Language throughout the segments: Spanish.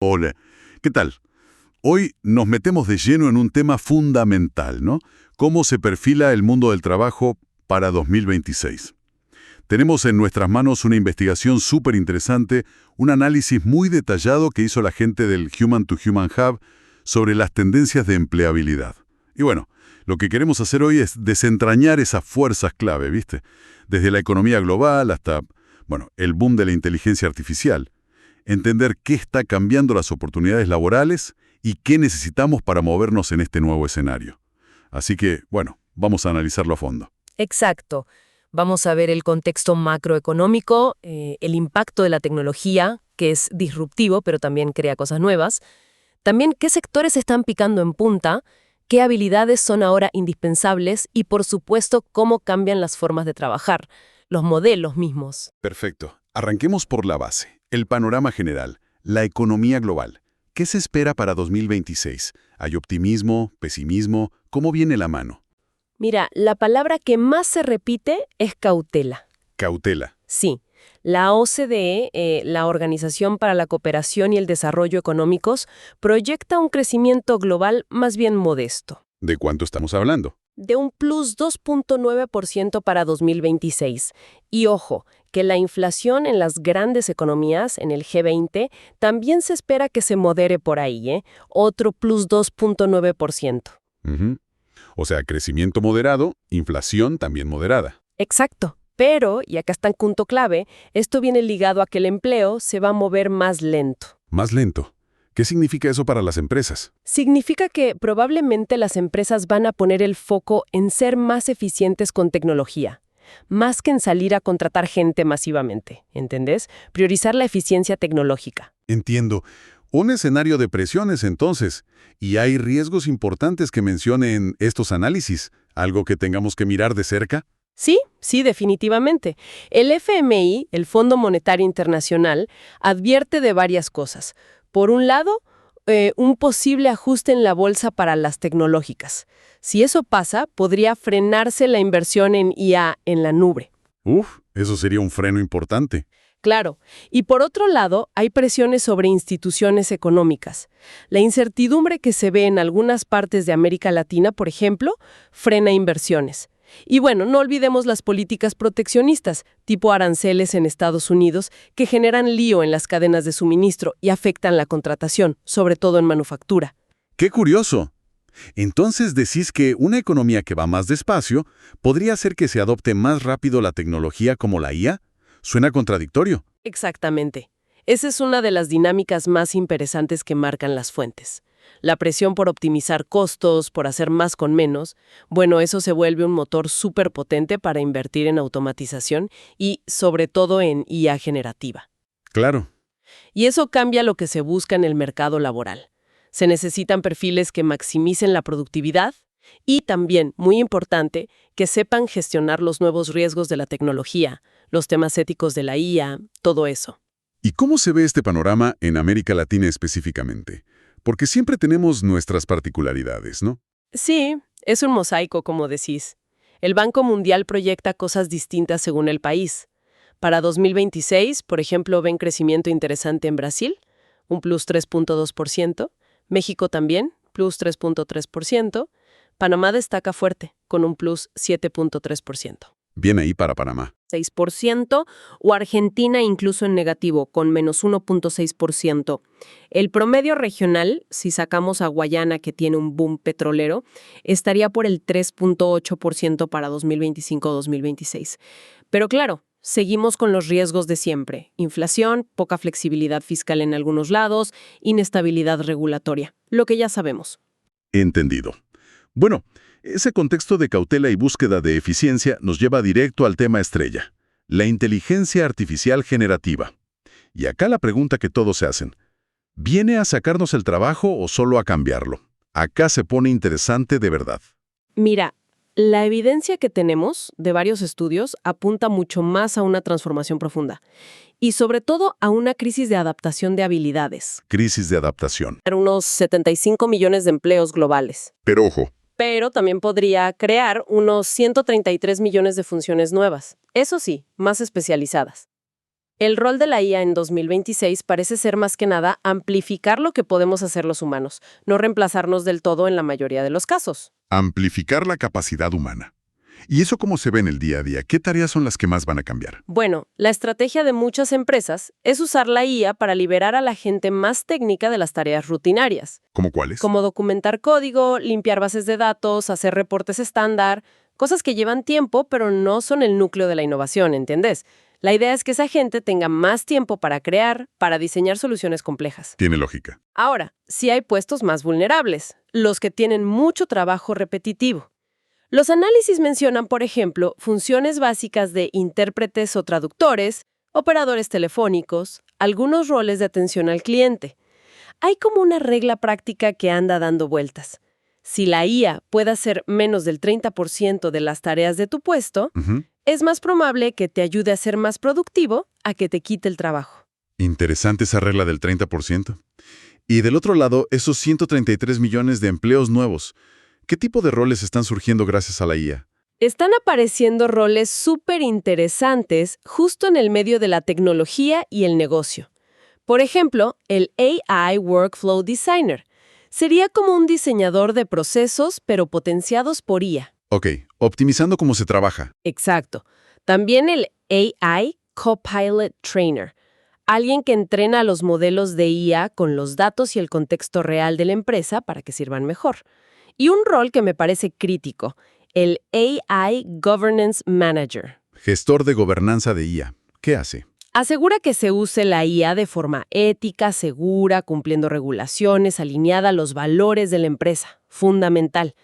Hola, ¿qué tal? Hoy nos metemos de lleno en un tema fundamental, ¿no? ¿Cómo se perfila el mundo del trabajo para 2026? Tenemos en nuestras manos una investigación súper interesante, un análisis muy detallado que hizo la gente del Human to Human Hub sobre las tendencias de empleabilidad. Y bueno, lo que queremos hacer hoy es desentrañar esas fuerzas clave, ¿viste? Desde la economía global hasta, bueno, el boom de la inteligencia artificial. Entender qué está cambiando las oportunidades laborales y qué necesitamos para movernos en este nuevo escenario. Así que, bueno, vamos a analizarlo a fondo. Exacto. Vamos a ver el contexto macroeconómico, el impacto de la tecnología, que es disruptivo, pero también crea cosas nuevas. También qué sectores están picando en punta, qué habilidades son ahora indispensables y, por supuesto, cómo cambian las formas de trabajar, los modelos mismos. Perfecto. Arranquemos por la base, el panorama general, la economía global. ¿Qué se espera para 2026? ¿Hay optimismo, pesimismo? ¿Cómo viene la mano? Mira, la palabra que más se repite es cautela. Cautela. Sí, la OCDE, la Organización para la Cooperación y el Desarrollo Económicos, proyecta un crecimiento global más bien modesto, ¿De cuánto estamos hablando? de un plus 2.9% para 2026. Y ojo, que la inflación en las grandes economías, en el G20, también se espera que se modere por ahí, otro plus 2.9%. Ujú. O sea, crecimiento moderado, inflación también moderada. Exacto. Pero, y acá está el punto clave, esto viene ligado a que el empleo se va a mover más lento. Más lento. ¿Qué significa eso para las empresas? Significa que probablemente las empresas van a poner el foco en ser más eficientes con tecnología, más que en salir a contratar gente masivamente, ¿entendés? Priorizar la eficiencia tecnológica. Entiendo. Un escenario de presiones, entonces. ¿Y hay riesgos importantes que mencionen estos análisis? ¿Algo que tengamos que mirar de cerca? Sí, definitivamente. El FMI, el Fondo Monetario Internacional, advierte de varias cosas. Por un lado, un posible ajuste en la bolsa para las tecnológicas. Si eso pasa, podría frenarse la inversión en IA en la nube. Uf, eso sería un freno importante. Claro. Y por otro lado, hay presiones sobre instituciones económicas. La incertidumbre que se ve en algunas partes de América Latina, por ejemplo, frena inversiones. Y bueno, no olvidemos las políticas proteccionistas, tipo aranceles en Estados Unidos, que generan lío en las cadenas de suministro y afectan la contratación, sobre todo en manufactura. ¡Qué curioso! Entonces decís que una economía que va más despacio podría hacer que se adopte más rápido la tecnología como la IA. Suena contradictorio. Exactamente. Esa es una de las dinámicas más interesantes que marcan las fuentes. La presión por optimizar costos, por hacer más con menos, bueno, eso se vuelve un motor súper potente para invertir en automatización y, sobre todo, en IA generativa. Claro. Y eso cambia lo que se busca en el mercado laboral. Se necesitan perfiles que maximicen la productividad y también, muy importante, que sepan gestionar los nuevos riesgos de la tecnología, los temas éticos de la IA, todo eso. ¿Y cómo se ve este panorama en América Latina específicamente? Porque siempre tenemos nuestras particularidades, ¿no? Sí, es un mosaico, como decís. El Banco Mundial proyecta cosas distintas según el país. Para 2026, por ejemplo, ven crecimiento interesante en Brasil, un plus 3.2%, México también, plus 3.3%, Panamá destaca fuerte, con un plus 7.3%. Bien ahí para Panamá. 6%, o Argentina incluso en negativo, con menos 1.6%. El promedio regional, si sacamos a Guayana, que tiene un boom petrolero, estaría por el 3.8% para 2025-2026. Pero claro, seguimos con los riesgos de siempre: inflación, poca flexibilidad fiscal en algunos lados, inestabilidad regulatoria, lo que ya sabemos. Entendido. Bueno, ese contexto de cautela y búsqueda de eficiencia nos lleva directo al tema estrella, la inteligencia artificial generativa. Y acá la pregunta que todos se hacen, ¿viene a sacarnos el trabajo o solo a cambiarlo? Acá se pone interesante de verdad. Mira, la evidencia que tenemos de varios estudios apunta mucho más a una transformación profunda y sobre todo a una crisis de adaptación de habilidades. Crisis de adaptación. Unos 75 millones de empleos globales. Pero ojo, Pero también podría crear unos 133 millones de funciones nuevas. Eso sí, más especializadas. El rol de la IA en 2026 parece ser más que nada amplificar lo que podemos hacer los humanos, no reemplazarnos del todo en la mayoría de los casos. Amplificar la capacidad humana. ¿Y eso cómo se ve en el día a día? ¿Qué tareas son las que más van a cambiar? Bueno, la estrategia de muchas empresas es usar la IA para liberar a la gente más técnica de las tareas rutinarias, ¿Cómo cuáles? como documentar código, limpiar bases de datos, hacer reportes estándar, cosas que llevan tiempo pero no son el núcleo de la innovación, ¿entiendes? La idea es que esa gente tenga más tiempo para crear, para diseñar soluciones complejas. Tiene lógica. Ahora, sí hay puestos más vulnerables, los que tienen mucho trabajo repetitivo. Los análisis mencionan, por ejemplo, funciones básicas de intérpretes o traductores, operadores telefónicos, algunos roles de atención al cliente. Hay como una regla práctica que anda dando vueltas. Si la IA puede hacer menos del 30% de las tareas de tu puesto, Ujú. es más probable que te ayude a ser más productivo a que te quite el trabajo. Interesante esa regla del 30%. Y del otro lado, esos 133 millones de empleos nuevos. ¿Qué tipo de roles están surgiendo gracias a la IA? Están apareciendo roles súper interesantes justo en el medio de la tecnología y el negocio. Por ejemplo, el AI Workflow Designer. Sería como un diseñador de procesos, pero potenciados por IA. Ok, optimizando cómo se trabaja. Exacto. También el AI Copilot Trainer. Alguien que entrena a los modelos de IA con los datos y el contexto real de la empresa para que sirvan mejor. Y un rol que me parece crítico, el AI Governance Manager. Gestor de gobernanza de IA. ¿Qué hace? Asegura que se use la IA de forma ética, segura, cumpliendo regulaciones, alineada a los valores de la empresa. Fundamental.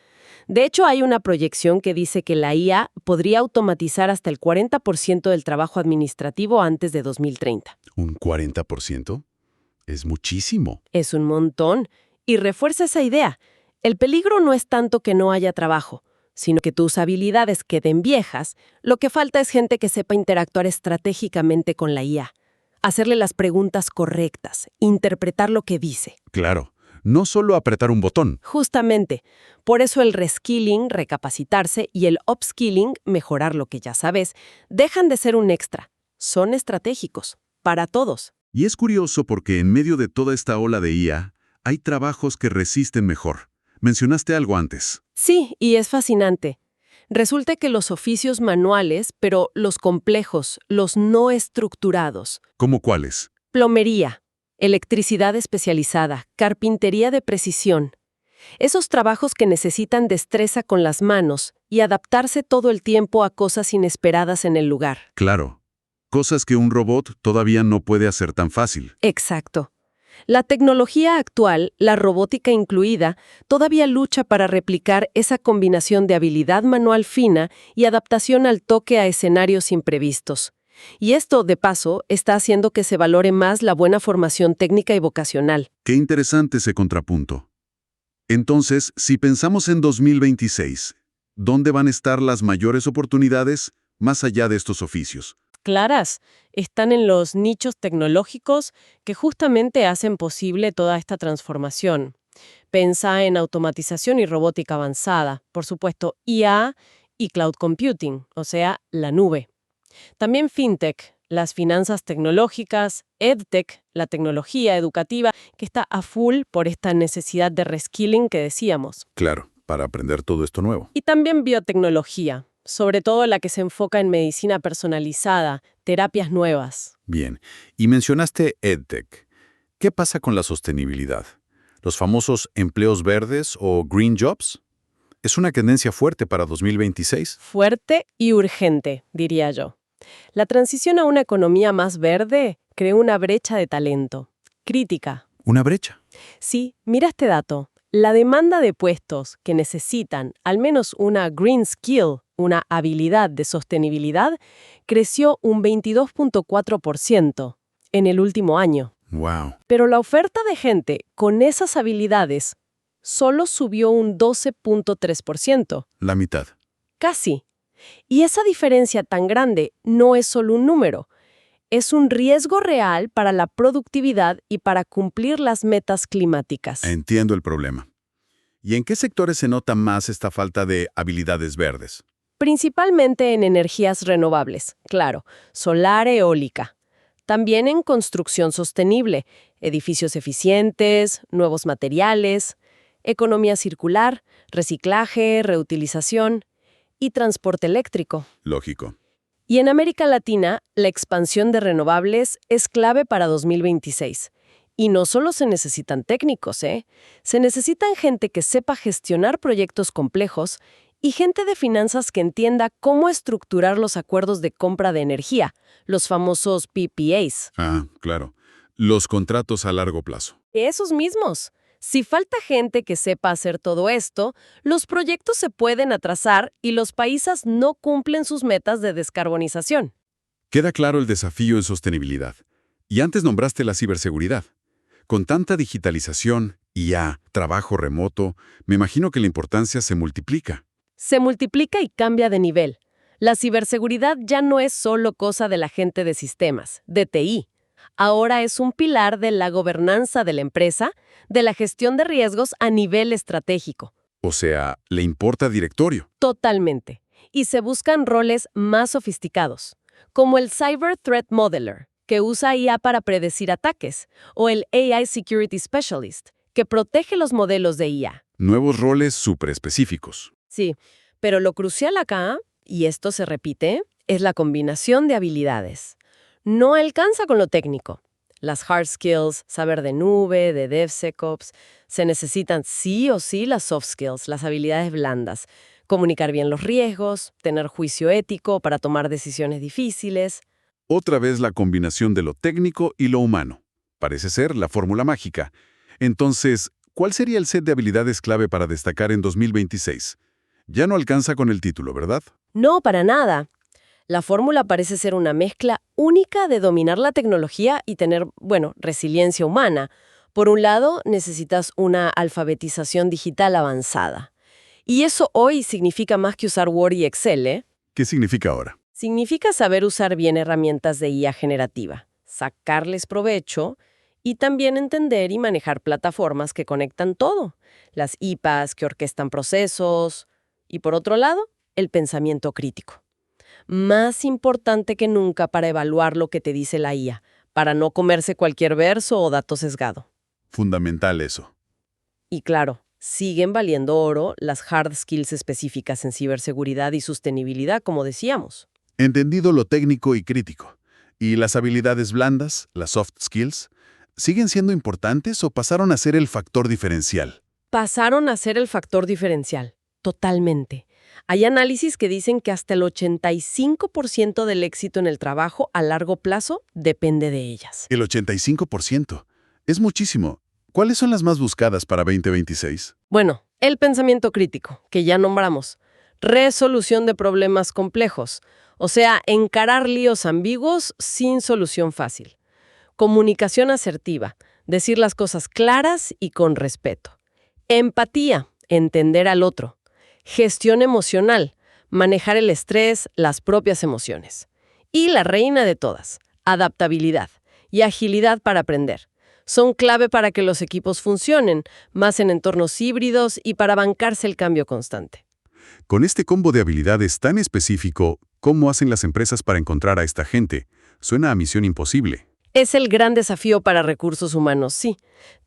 De hecho, hay una proyección que dice que la IA podría automatizar hasta el 40% del trabajo administrativo antes de 2030. ¿Un 40%? Es muchísimo. Es un montón. Y refuerza esa idea. El peligro no es tanto que no haya trabajo, sino que tus habilidades queden viejas. Lo que falta es gente que sepa interactuar estratégicamente con la IA. Hacerle las preguntas correctas, interpretar lo que dice. Claro. No solo apretar un botón. Justamente. Por eso el reskilling, recapacitarse, y el upskilling, mejorar lo que ya sabes, dejan de ser un extra. Son estratégicos. Para todos. Y es curioso porque en medio de toda esta ola de IA, hay trabajos que resisten mejor. Mencionaste algo antes. Sí, y es fascinante. Resulta que los oficios manuales, pero los complejos, los no estructurados, ¿Cómo cuáles? plomería, electricidad especializada, carpintería de precisión, esos trabajos que necesitan destreza con las manos y adaptarse todo el tiempo a cosas inesperadas en el lugar. Claro. Cosas que un robot todavía no puede hacer tan fácil. Exacto. La tecnología actual, la robótica incluida, todavía lucha para replicar esa combinación de habilidad manual fina y adaptación al toque a escenarios imprevistos. Y esto, de paso, está haciendo que se valore más la buena formación técnica y vocacional. Qué interesante ese contrapunto. Entonces, si pensamos en 2026, ¿dónde van a estar las mayores oportunidades más allá de estos oficios? Claras, están en los nichos tecnológicos que justamente hacen posible toda esta transformación. Pensa en automatización y robótica avanzada, por supuesto IA y cloud computing, o sea, la nube. También fintech, las finanzas tecnológicas, edtech, la tecnología educativa, que está a full por esta necesidad de reskilling que decíamos. Claro, para aprender todo esto nuevo. Y también biotecnología, sobre todo la que se enfoca en medicina personalizada, terapias nuevas. Bien, y mencionaste EdTech. ¿Qué pasa con la sostenibilidad? ¿Los famosos empleos verdes o green jobs? ¿Es una tendencia fuerte para 2026? Fuerte y urgente, diría yo. La transición a una economía más verde creó una brecha de talento. Crítica. ¿Una brecha? Sí, mira este dato. La demanda de puestos que necesitan al menos una green skill, una habilidad de sostenibilidad, creció un 22.4% en el último año. ¡Wow! Pero la oferta de gente con esas habilidades solo subió un 12.3%. La mitad. Casi. Y esa diferencia tan grande no es solo un número. Es un riesgo real para la productividad y para cumplir las metas climáticas. Entiendo el problema. ¿Y en qué sectores se nota más esta falta de habilidades verdes? Principalmente en energías renovables, claro, solar, eólica. También en construcción sostenible, edificios eficientes, nuevos materiales, economía circular, reciclaje, reutilización y transporte eléctrico. Lógico. Y en América Latina, la expansión de renovables es clave para 2026. Y no solo se necesitan técnicos, Se necesitan gente que sepa gestionar proyectos complejos y gente de finanzas que entienda cómo estructurar los acuerdos de compra de energía, los famosos PPAs. Ah, claro. Los contratos a largo plazo. Esos mismos. Si falta gente que sepa hacer todo esto, los proyectos se pueden atrasar y los países no cumplen sus metas de descarbonización. Queda claro el desafío en sostenibilidad. Y antes nombraste la ciberseguridad. Con tanta digitalización, IA, trabajo remoto, me imagino que la importancia se multiplica. Se multiplica y cambia de nivel. La ciberseguridad ya no es solo cosa de la gente de sistemas, de TI. Ahora es un pilar de la gobernanza de la empresa, de la gestión de riesgos a nivel estratégico. O sea, le importa directorio. Totalmente. Y se buscan roles más sofisticados, como el Cyber Threat Modeler, que usa IA para predecir ataques, o el AI Security Specialist, que protege los modelos de IA. Nuevos roles súper específicos. Sí, pero lo crucial acá, y esto se repite, es la combinación de habilidades. No alcanza con lo técnico. Las hard skills, saber de nube, de DevSecOps, se necesitan sí o sí las soft skills, las habilidades blandas. Comunicar bien los riesgos, tener juicio ético para tomar decisiones difíciles. Otra vez la combinación de lo técnico y lo humano. Parece ser la fórmula mágica. Entonces, ¿cuál sería el set de habilidades clave para destacar en 2026? Ya no alcanza con el título, ¿verdad? No, para nada. La fórmula parece ser una mezcla única de dominar la tecnología y tener, resiliencia humana. Por un lado, necesitas una alfabetización digital avanzada. Y eso hoy significa más que usar Word y Excel, ¿eh? ¿Qué significa ahora? Significa saber usar bien herramientas de IA generativa, sacarles provecho y también entender y manejar plataformas que conectan todo. Las IPAs que orquestan procesos. Y por otro lado, el pensamiento crítico. Más importante que nunca para evaluar lo que te dice la IA, para no comerse cualquier verso o dato sesgado. Fundamental eso. Y claro, siguen valiendo oro las hard skills específicas en ciberseguridad y sostenibilidad, como decíamos. Entendido lo técnico y crítico. ¿Y las habilidades blandas, las soft skills, siguen siendo importantes o pasaron a ser el factor diferencial? Pasaron a ser el factor diferencial, totalmente. Hay análisis que dicen que hasta el 85% del éxito en el trabajo a largo plazo depende de ellas. El 85%. Es muchísimo. ¿Cuáles son las más buscadas para 2026? Bueno, el pensamiento crítico, que ya nombramos. Resolución de problemas complejos. O sea, encarar líos ambiguos sin solución fácil. Comunicación asertiva. Decir las cosas claras y con respeto. Empatía. Entender al otro. Gestión emocional, manejar el estrés, las propias emociones. Y la reina de todas, adaptabilidad y agilidad para aprender. Son clave para que los equipos funcionen, más en entornos híbridos y para bancarse el cambio constante. Con este combo de habilidades tan específico, ¿cómo hacen las empresas para encontrar a esta gente? Suena a misión imposible. Es el gran desafío para recursos humanos, sí.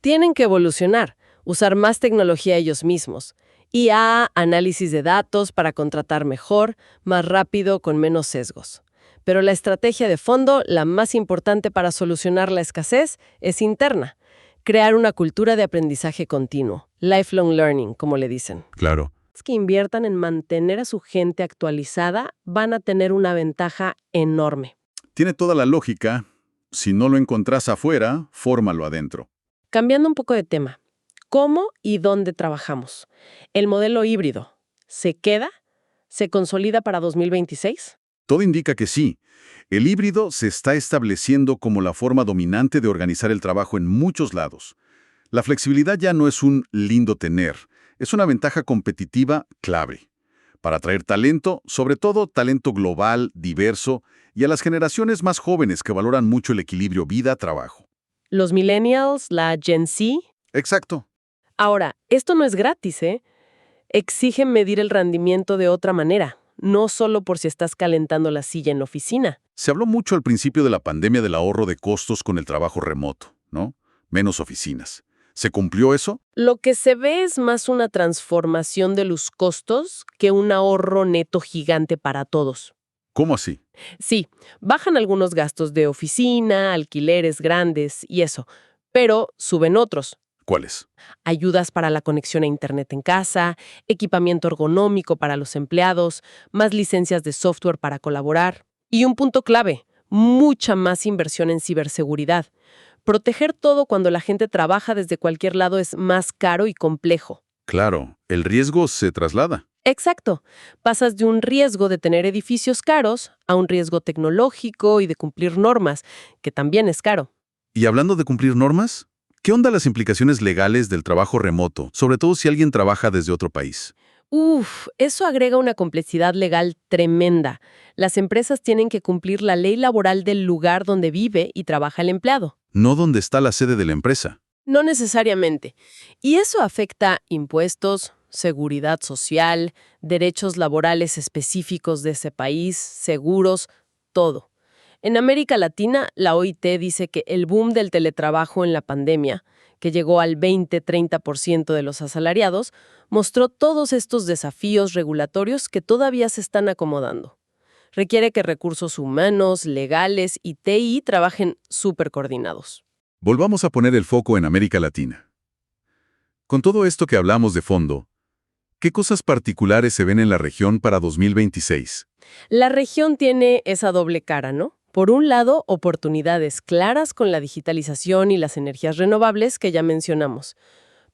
Tienen que evolucionar, usar más tecnología ellos mismos. IA, análisis de datos para contratar mejor, más rápido, con menos sesgos. Pero la estrategia de fondo, la más importante para solucionar la escasez, es interna. Crear una cultura de aprendizaje continuo, lifelong learning, como le dicen. Claro. Los que inviertan en mantener a su gente actualizada van a tener una ventaja enorme. Tiene toda la lógica. Si no lo encontrás afuera, fórmalo adentro. Cambiando un poco de tema. ¿Cómo y dónde trabajamos? ¿El modelo híbrido se queda? ¿Se consolida para 2026? Todo indica que sí. El híbrido se está estableciendo como la forma dominante de organizar el trabajo en muchos lados. La flexibilidad ya no es un lindo tener, es una ventaja competitiva clave. Para atraer talento, sobre todo talento global, diverso, y a las generaciones más jóvenes que valoran mucho el equilibrio vida-trabajo. Los millennials, la Gen Z. Exacto. Ahora, esto no es gratis, ¿eh? Exigen medir el rendimiento de otra manera, no solo por si estás calentando la silla en la oficina. Se habló mucho al principio de la pandemia del ahorro de costos con el trabajo remoto, ¿no? Menos oficinas. ¿Se cumplió eso? Lo que se ve es más una transformación de los costos que un ahorro neto gigante para todos. ¿Cómo así? Sí, bajan algunos gastos de oficina, alquileres grandes y eso, pero suben otros. ¿Cuáles? Ayudas para la conexión a Internet en casa, equipamiento ergonómico para los empleados, más licencias de software para colaborar. Y un punto clave, mucha más inversión en ciberseguridad. Proteger todo cuando la gente trabaja desde cualquier lado es más caro y complejo. Claro, el riesgo se traslada. Exacto. Pasas de un riesgo de tener edificios caros a un riesgo tecnológico y de cumplir normas, que también es caro. Y hablando de cumplir normas, ¿qué onda las implicaciones legales del trabajo remoto, sobre todo si alguien trabaja desde otro país? Eso agrega una complejidad legal tremenda. Las empresas tienen que cumplir la ley laboral del lugar donde vive y trabaja el empleado. No donde está la sede de la empresa. No necesariamente. Y eso afecta impuestos, seguridad social, derechos laborales específicos de ese país, seguros, todo. En América Latina, la OIT dice que el boom del teletrabajo en la pandemia, que llegó al 20-30% de los asalariados, mostró todos estos desafíos regulatorios que todavía se están acomodando. Requiere que recursos humanos, legales y TI trabajen súper coordinados. Volvamos a poner el foco en América Latina. Con todo esto que hablamos de fondo, ¿qué cosas particulares se ven en la región para 2026? La región tiene esa doble cara, ¿no? Por un lado, oportunidades claras con la digitalización y las energías renovables que ya mencionamos.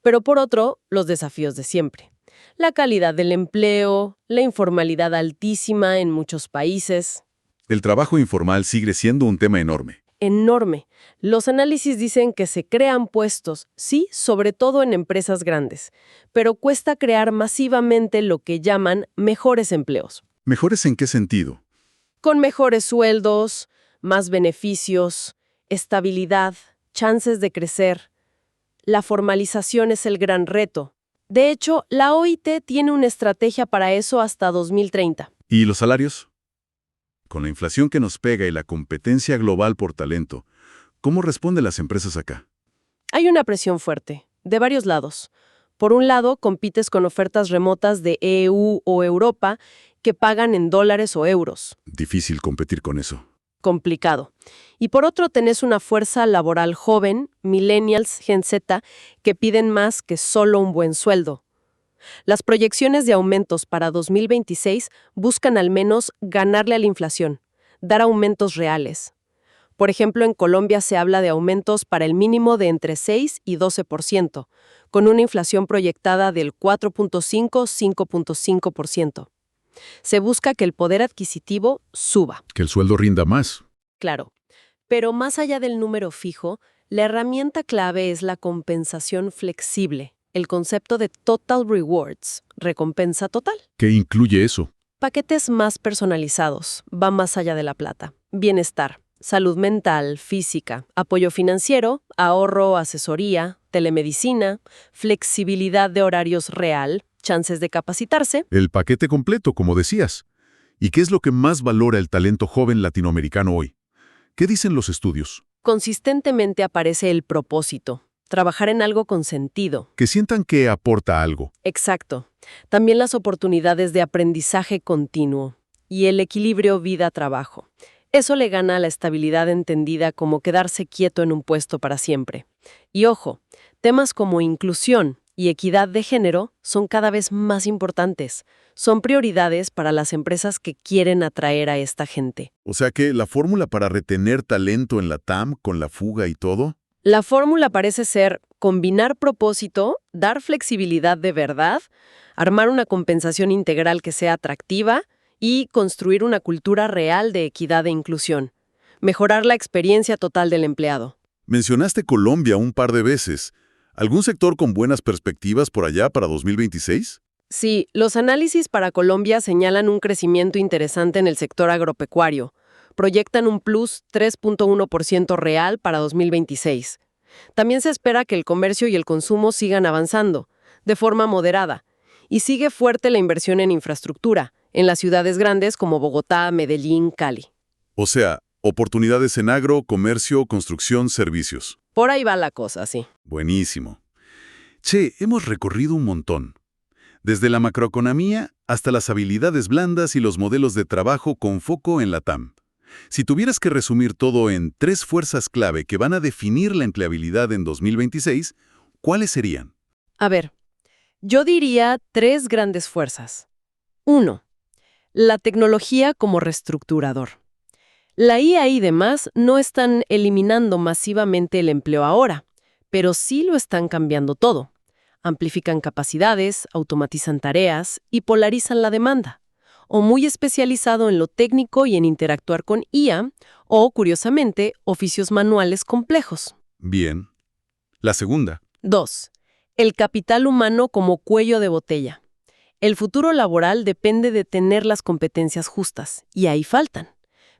Pero por otro, los desafíos de siempre. La calidad del empleo, la informalidad altísima en muchos países. El trabajo informal sigue siendo un tema enorme. Enorme. Los análisis dicen que se crean puestos, sí, sobre todo en empresas grandes, pero cuesta crear masivamente lo que llaman mejores empleos. ¿Mejores en qué sentido? Con mejores sueldos, más beneficios, estabilidad, chances de crecer. La formalización es el gran reto. De hecho, la OIT tiene una estrategia para eso hasta 2030. ¿Y los salarios? Con la inflación que nos pega y la competencia global por talento, ¿cómo responden las empresas acá? Hay una presión fuerte, de varios lados. Por un lado, compites con ofertas remotas de EU o Europa que pagan en dólares o euros. Difícil competir con eso. Complicado. Y por otro, tenés una fuerza laboral joven, millennials, Gen Z, que piden más que solo un buen sueldo. Las proyecciones de aumentos para 2026 buscan al menos ganarle a la inflación, dar aumentos reales. Por ejemplo, en Colombia se habla de aumentos para el mínimo de entre 6 y 12%, con una inflación proyectada del 4.5-5.5%. Se busca que el poder adquisitivo suba. Que el sueldo rinda más. Claro. Pero más allá del número fijo, la herramienta clave es la compensación flexible, el concepto de Total Rewards, recompensa total. ¿Qué incluye eso? Paquetes más personalizados, va más allá de la plata. Bienestar, salud mental, física, apoyo financiero, ahorro, asesoría, telemedicina, flexibilidad de horarios real, chances de capacitarse. El paquete completo, como decías. ¿Y qué es lo que más valora el talento joven latinoamericano hoy? ¿Qué dicen los estudios? Consistentemente aparece el propósito, trabajar en algo con sentido. Que sientan que aporta algo. Exacto. También las oportunidades de aprendizaje continuo y el equilibrio vida-trabajo. Eso le gana a la estabilidad entendida como quedarse quieto en un puesto para siempre. Y ojo, temas como inclusión y equidad de género son cada vez más importantes. Son prioridades para las empresas que quieren atraer a esta gente. O sea que la fórmula para retener talento en la TAM con la fuga y todo. La fórmula parece ser combinar propósito, dar flexibilidad de verdad, armar una compensación integral que sea atractiva y construir una cultura real de equidad e inclusión. Mejorar la experiencia total del empleado. Mencionaste Colombia un par de veces. ¿Algún sector con buenas perspectivas por allá para 2026? Sí, los análisis para Colombia señalan un crecimiento interesante en el sector agropecuario. Proyectan un plus 3.1% real para 2026. También se espera que el comercio y el consumo sigan avanzando, de forma moderada, y sigue fuerte la inversión en infraestructura, en las ciudades grandes como Bogotá, Medellín, Cali. O sea, oportunidades en agro, comercio, construcción, servicios. Por ahí va la cosa, sí. Buenísimo. Che, hemos recorrido un montón. Desde la macroeconomía hasta las habilidades blandas y los modelos de trabajo con foco en la TAM. Si tuvieras que resumir todo en 3 fuerzas clave que van a definir la empleabilidad en 2026, ¿cuáles serían? A ver, yo diría 3 grandes fuerzas. 1. La tecnología como reestructurador. La IA y demás no están eliminando masivamente el empleo ahora, pero sí lo están cambiando todo. Amplifican capacidades, automatizan tareas y polarizan la demanda. O muy especializado en lo técnico y en interactuar con IA, o, curiosamente, oficios manuales complejos. Bien. La segunda. 2. El capital humano como cuello de botella. El futuro laboral depende de tener las competencias justas, y ahí faltan.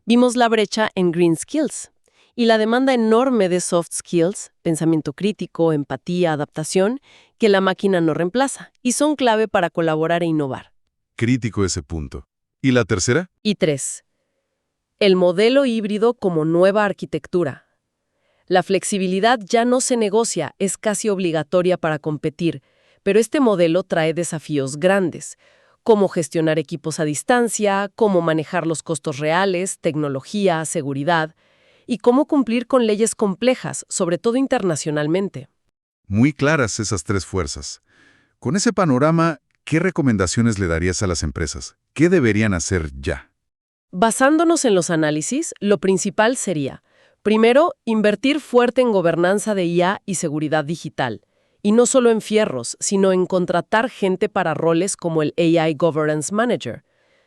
Vimos la brecha en Green Skills, y la demanda enorme de soft skills, pensamiento crítico, empatía, adaptación, que la máquina no reemplaza, y son clave para colaborar e innovar. Crítico ese punto. ¿Y la tercera? Y 3. El modelo híbrido como nueva arquitectura. La flexibilidad ya no se negocia, es casi obligatoria para competir, pero este modelo trae desafíos grandes. Cómo gestionar equipos a distancia, cómo manejar los costos reales, tecnología, seguridad, y cómo cumplir con leyes complejas, sobre todo internacionalmente. Muy claras esas 3 fuerzas. Con ese panorama, ¿qué recomendaciones le darías a las empresas? ¿Qué deberían hacer ya? Basándonos en los análisis, lo principal sería, primero, invertir fuerte en gobernanza de IA y seguridad digital. Y no solo en fierros, sino en contratar gente para roles como el AI Governance Manager.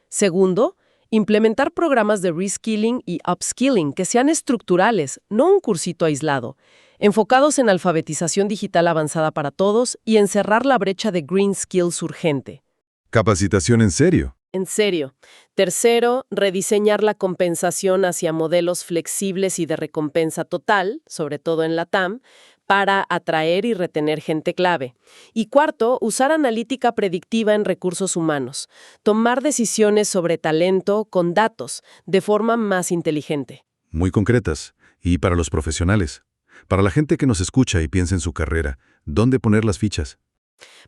Segundo, implementar programas de reskilling y upskilling que sean estructurales, no un cursito aislado, enfocados en alfabetización digital avanzada para todos y en cerrar la brecha de green skills urgente. Capacitación en serio. En serio. Tercero, rediseñar la compensación hacia modelos flexibles y de recompensa total, sobre todo en la TAM, para atraer y retener gente clave. Y cuarto, usar analítica predictiva en recursos humanos. Tomar decisiones sobre talento con datos, de forma más inteligente. Muy concretas. Y para los profesionales. Para la gente que nos escucha y piensa en su carrera, ¿dónde poner las fichas?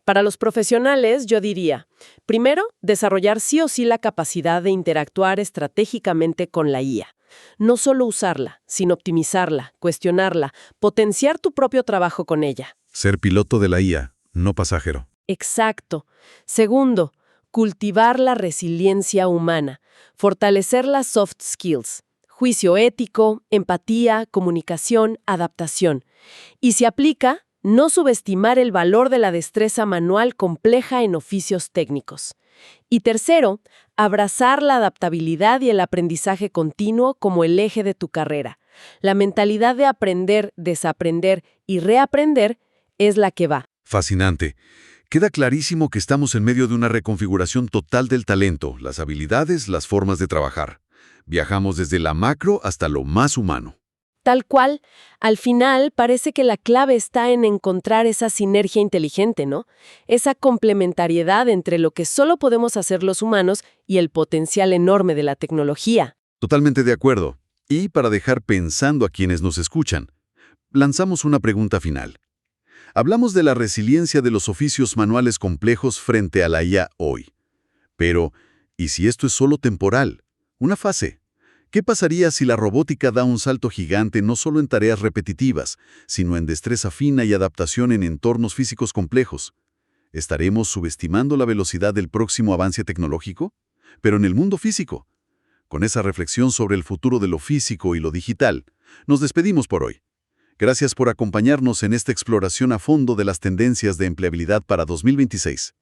Para los profesionales, yo diría, primero, desarrollar sí o sí la capacidad de interactuar estratégicamente con la IA. No solo usarla, sino optimizarla, cuestionarla, potenciar tu propio trabajo con ella. Ser piloto de la IA, no pasajero. Exacto. Segundo, cultivar la resiliencia humana, fortalecer las soft skills, juicio ético, empatía, comunicación, adaptación. Y si aplica, no subestimar el valor de la destreza manual compleja en oficios técnicos. Y tercero, abrazar la adaptabilidad y el aprendizaje continuo como el eje de tu carrera. La mentalidad de aprender, desaprender y reaprender es la que va. Fascinante. Queda clarísimo que estamos en medio de una reconfiguración total del talento, las habilidades, las formas de trabajar. Viajamos desde la macro hasta lo más humano. Tal cual, al final parece que la clave está en encontrar esa sinergia inteligente, ¿no? Esa complementariedad entre lo que solo podemos hacer los humanos y el potencial enorme de la tecnología. Totalmente de acuerdo. Y para dejar pensando a quienes nos escuchan, lanzamos una pregunta final. Hablamos de la resiliencia de los oficios manuales complejos frente a la IA hoy. Pero, ¿y si esto es solo temporal? Una fase. ¿Qué pasaría si la robótica da un salto gigante no solo en tareas repetitivas, sino en destreza fina y adaptación en entornos físicos complejos? ¿Estaremos subestimando la velocidad del próximo avance tecnológico? Pero en el mundo físico. Con esa reflexión sobre el futuro de lo físico y lo digital, nos despedimos por hoy. Gracias por acompañarnos en esta exploración a fondo de las tendencias de empleabilidad para 2026.